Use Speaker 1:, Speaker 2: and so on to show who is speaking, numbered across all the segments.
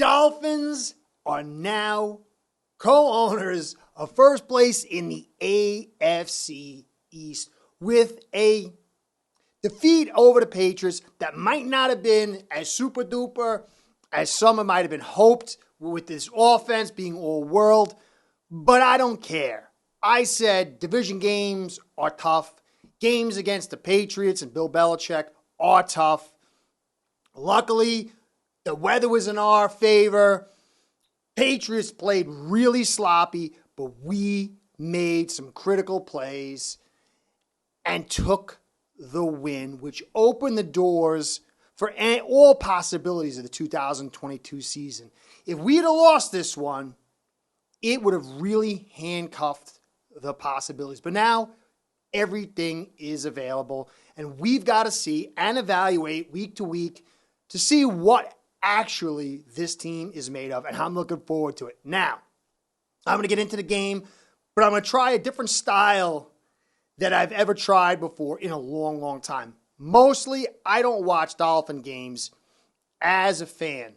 Speaker 1: Dolphins are now co-owners of first place in the AFC East with a defeat over the Patriots that might not have been as super duper as some might have been hoped with this offense being all world, but I don't care. I said division games are tough. Games against the Patriots and Bill Belichick are tough. Luckily, the weather was in our favor. Patriots played really sloppy, but we made some critical plays and took the win, which opened the doors for all possibilities of the 2022 season. If we had lost this one, it would have really handcuffed the possibilities. But now everything is available, and we've got to see and evaluate week to week to see what actually this team is made of, and I'm looking forward to it. Now, I'm going to get into the game, but I'm going to try a different style that I've ever tried before in a long, long time. Mostly, I don't watch Dolphin games as a fan.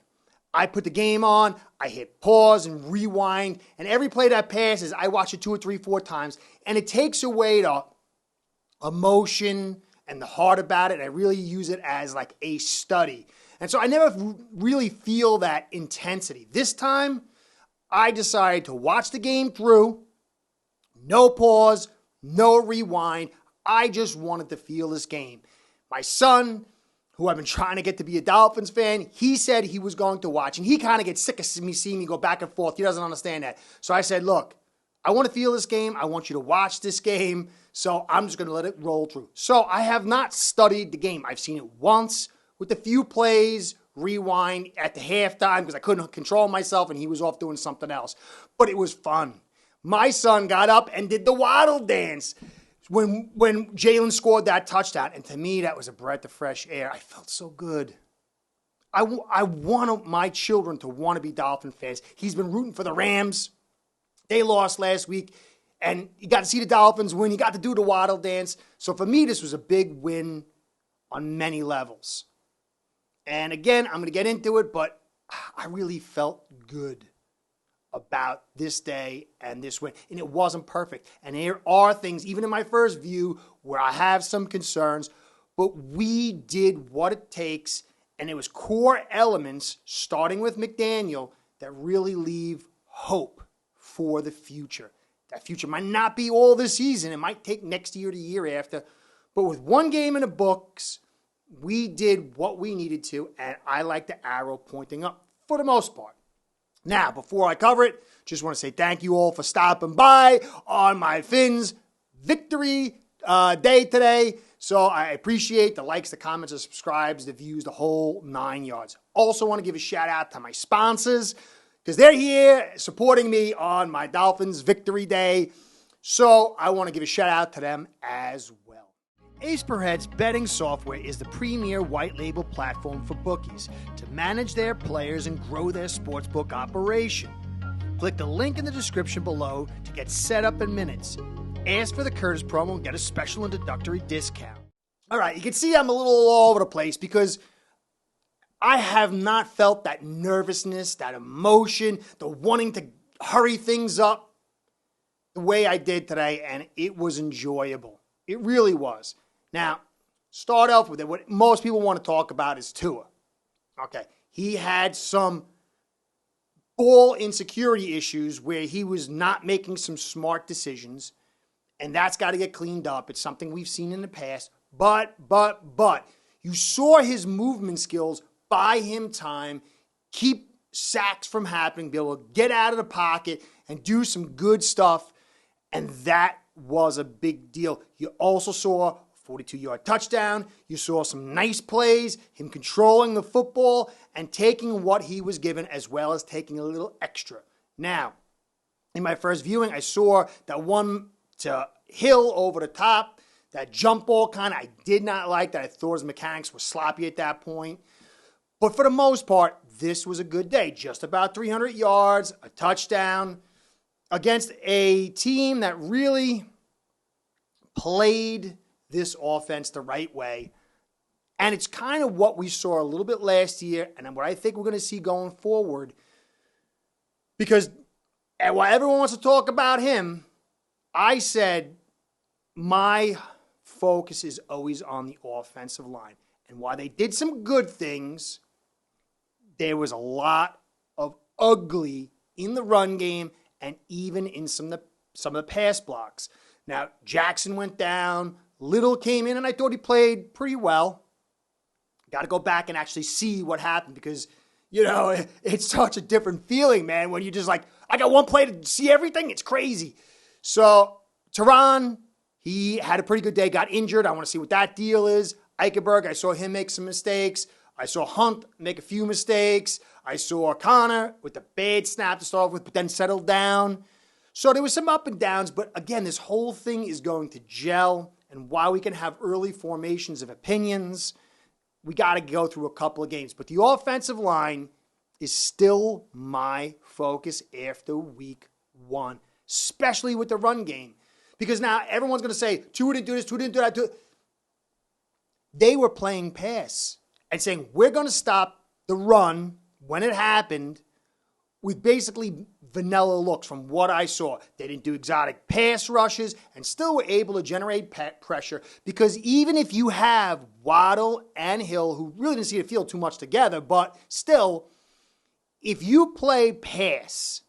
Speaker 1: I put the game on, I hit pause and rewind, and every play that passes, I watch it 2 or 3, 4 times, and it takes away the emotion and the heart about it. I really use it as like a study. And so I never really feel that intensity. This time, I decided to watch the game through, no pause, no rewind. I just wanted to feel this game. My son, who I've been trying to get to be a Dolphins fan, he said he was going to watch, and he kind of gets sick of me seeing me go back and forth. He doesn't understand that. So I said, look, I want to feel this game. I want you to watch this game, so I'm just going to let it roll through. So I have not studied the game. I've seen it once with a few plays, rewind at the halftime because I couldn't control myself and he was off doing something else. But it was fun. My son got up and did the waddle dance when Jalen scored that touchdown. And to me, that was a breath of fresh air. I felt so good. I want my children to want to be Dolphin fans. He's been rooting for the Rams. They lost last week. And you got to see the Dolphins win. You got to do the waddle dance. So for me, this was a big win on many levels. And again, I'm going to get into it, but I really felt good about this day and this win. And it wasn't perfect. And there are things, even in my first view, where I have some concerns, but we did what it takes. And it was core elements, starting with McDaniel, that really leave hope for the future. That future might not be all this season. It might take next year, the year after. But with one game in the books, we did what we needed to, and I like the arrow pointing up for the most part. Now, before I cover it, just want to say thank you all for stopping by on my Phins victory day today. So I appreciate the likes, the comments, the subscribes, the views, the whole 9 yards. Also want to give a shout out to my sponsors because they're here supporting me on my Dolphins victory day. So I want to give a shout out to them as well. Ace Per Head's betting software is the premier white label platform for bookies to manage their players and grow their sportsbook operation. Click the link in the description below to get set up in minutes. Ask for the Curtis promo and get a special introductory discount. All right, you can see I'm a little all over the place because I have not felt that nervousness, that emotion, the wanting to hurry things up the way I did today, and it was enjoyable. It really was. Now, start off with it. What most people want to talk about is Tua. Okay, he had some ball insecurity issues where he was not making some smart decisions, and that's got to get cleaned up. It's something we've seen in the past. But, you saw his movement skills buy him time, keep sacks from happening, be able to get out of the pocket and do some good stuff, and that was a big deal. You also saw 42-yard touchdown. You saw some nice plays, him controlling the football and taking what he was given as well as taking a little extra. Now, in my first viewing, I saw that one to Hill over the top, that jump ball kind of I did not like, that I thought his mechanics were sloppy at that point. But for the most part, this was a good day. Just about 300 yards, a touchdown against a team that really played this offense the right way And it's kind of what we saw a little bit last year and what I think we're going to see going forward. Because while everyone wants to talk about him, I said my focus is always on the offensive line. And while they did some good things, there was a lot of ugly in the run game and even in some of the pass blocks. Now, Jackson went down. Little came in, and I thought he played pretty well. Got to go back and actually see what happened because, it's such a different feeling, man, when you're just like, I got one play to see everything. It's crazy. So, Tehran, he had a pretty good day, got injured. I want to see what that deal is. Eichenberg, I saw him make some mistakes. I saw Hunt make a few mistakes. I saw Connor with the bad snap to start off with, but then settled down. So there was some up and downs, but again, this whole thing is going to gel. And while we can have early formations of opinions, we got to go through a couple of games. But the offensive line is still my focus after week 1, especially with the run game. Because now everyone's going to say, Tua didn't do this, Tua didn't do that. They were playing pass and saying, we're going to stop the run when it happened with basically vanilla looks from what I saw. They didn't do exotic pass rushes and still were able to generate pressure because even if you have Waddle and Hill, who really didn't see the field too much together, but still, if you play pass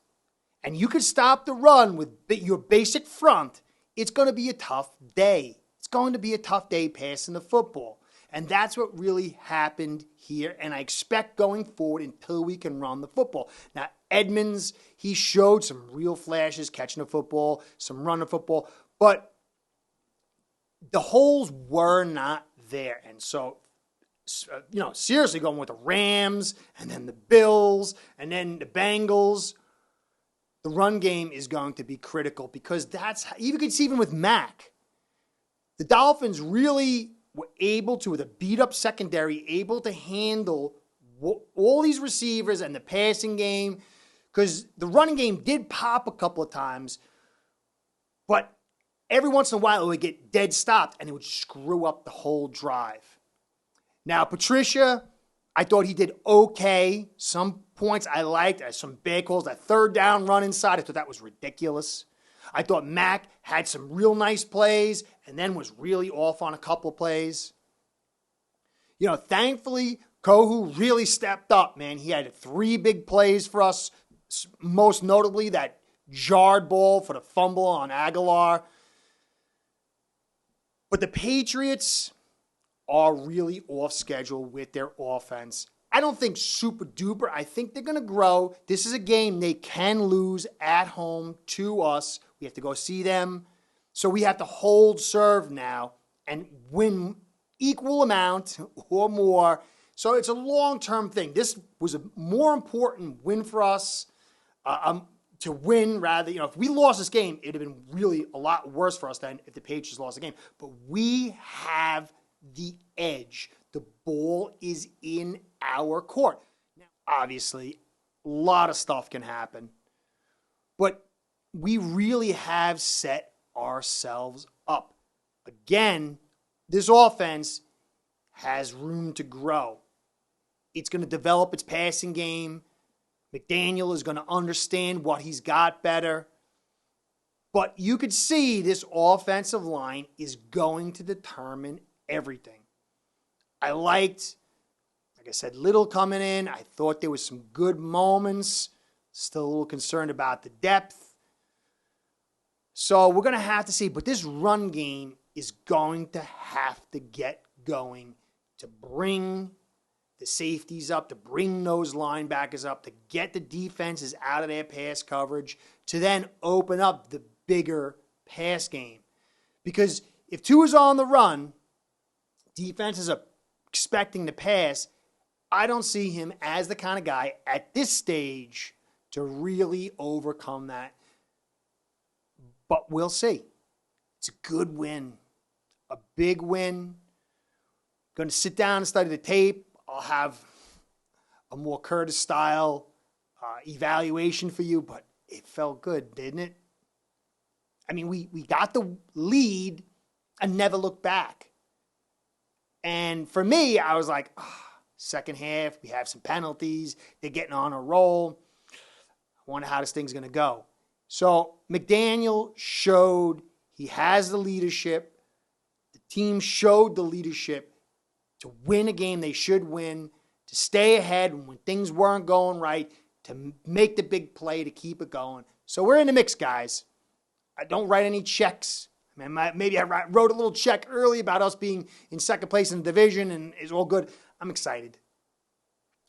Speaker 1: and you can stop the run with your basic front, it's going to be a tough day. It's going to be a tough day passing the football. And that's what really happened here. And I expect going forward until we can run the football. Now, Edmonds, he showed some real flashes catching the football, some running the football. But the holes were not there. And so, seriously going with the Rams and then the Bills and then the Bengals, the run game is going to be critical because that's, you can see even with Mac, the Dolphins really were able to, with a beat-up secondary, able to handle all these receivers and the passing game because the running game did pop a couple of times, but every once in a while it would get dead stopped and it would screw up the whole drive. Now, Patricia, I thought he did okay. Some points I liked, some bad calls. That third down run inside, I thought that was ridiculous. I thought Mac had some real nice plays and then was really off on a couple of plays. Thankfully, Kohu really stepped up, man. He had 3 big plays for us, most notably that jarred ball for the fumble on Aguilar. But the Patriots are really off schedule with their offense. I don't think super duper. I think they're going to grow. This is a game they can lose at home to us. We have to go see them. So we have to hold serve now and win equal amount or more. So it's a long-term thing. This was a more important win for us to win rather. If we lost this game, it would have been really a lot worse for us than if the Patriots lost the game. But we have the edge. The ball is in our court. Now, obviously, a lot of stuff can happen. But we really have set ourselves up. Again, this offense has room to grow. It's going to develop its passing game. McDaniel is going to understand what he's got better. But you could see this offensive line is going to determine everything. I liked, like I said, Little coming in. I thought there was some good moments. Still a little concerned about the depth. So we're going to have to see. But this run game is going to have to get going to bring the safeties up, to bring those linebackers up, to get the defenses out of their pass coverage, to then open up the bigger pass game. Because if Tua's on the run, defenses are expecting to pass. I don't see him as the kind of guy at this stage to really overcome that. But we'll see. It's a good win, a big win. Going to sit down and study the tape. I'll have a more Curtis-style evaluation for you, but it felt good, didn't it? I mean, we got the lead and never looked back. And for me, I was like, second half, we have some penalties. They're getting on a roll. I wonder how this thing's going to go. So McDaniel showed he has the leadership. The team showed the leadership to win a game they should win, to stay ahead when things weren't going right, to make the big play to keep it going. So we're in the mix, guys. I don't write any checks. I mean, maybe I wrote a little check early about us being in second place in the division and it's all good. I'm excited.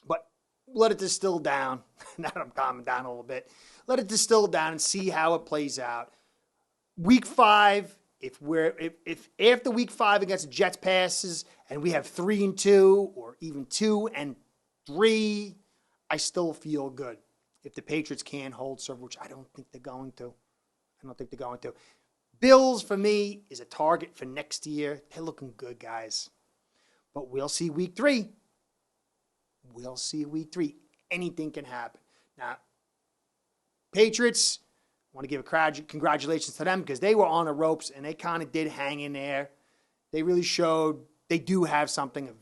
Speaker 1: But let it distill down. Now that I'm calming down a little bit. Let it distill down and see how it plays out. Week 5, if after week 5 against the Jets passes and we have 3-2 or even 2-3, I still feel good. If the Patriots can't hold serve, which I don't think they're going to. Bills, for me, is a target for next year. They're looking good, guys. But we'll see week 3. Anything can happen. Now, Patriots, I want to give a congratulations to them because they were on the ropes and they kind of did hang in there. They really showed they do have something of,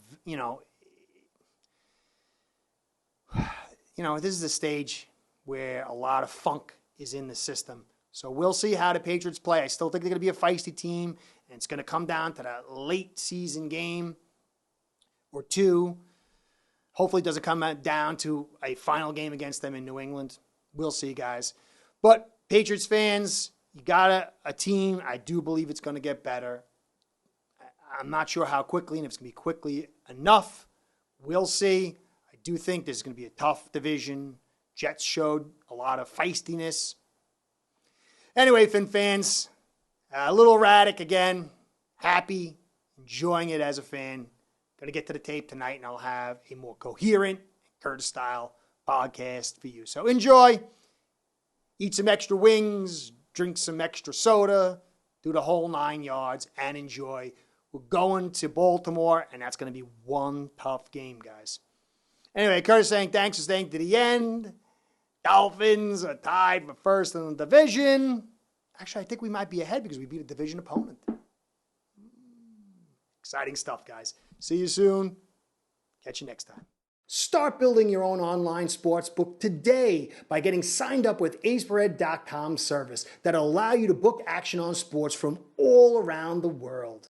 Speaker 1: this is a stage where a lot of funk is in the system. So we'll see how the Patriots play. I still think they're going to be a feisty team, and it's going to come down to that late season game or 2. Hopefully it doesn't come down to a final game against them in New England. We'll see, guys. But Patriots fans, you got a team. I do believe it's going to get better. I'm not sure how quickly and if it's going to be quickly enough. We'll see. I do think this is going to be a tough division. Jets showed a lot of feistiness. Anyway, Fin fans, a little erratic again. Happy, enjoying it as a fan. Going to get to the tape tonight, and I'll have a more coherent, Curtis-style podcast for you. So enjoy. Eat some extra wings, drink some extra soda, do the whole 9 yards, and enjoy. We're going to Baltimore, and that's going to be one tough game, guys. Anyway, Curtis saying thanks for staying to the end. Dolphins are tied for first in the division. Actually, I think we might be ahead because we beat a division opponent. Exciting stuff, guys. See you soon. Catch you next time. Start building your own online sportsbook today by getting signed up with acebread.com service that'll allow you to book action on sports from all around the world.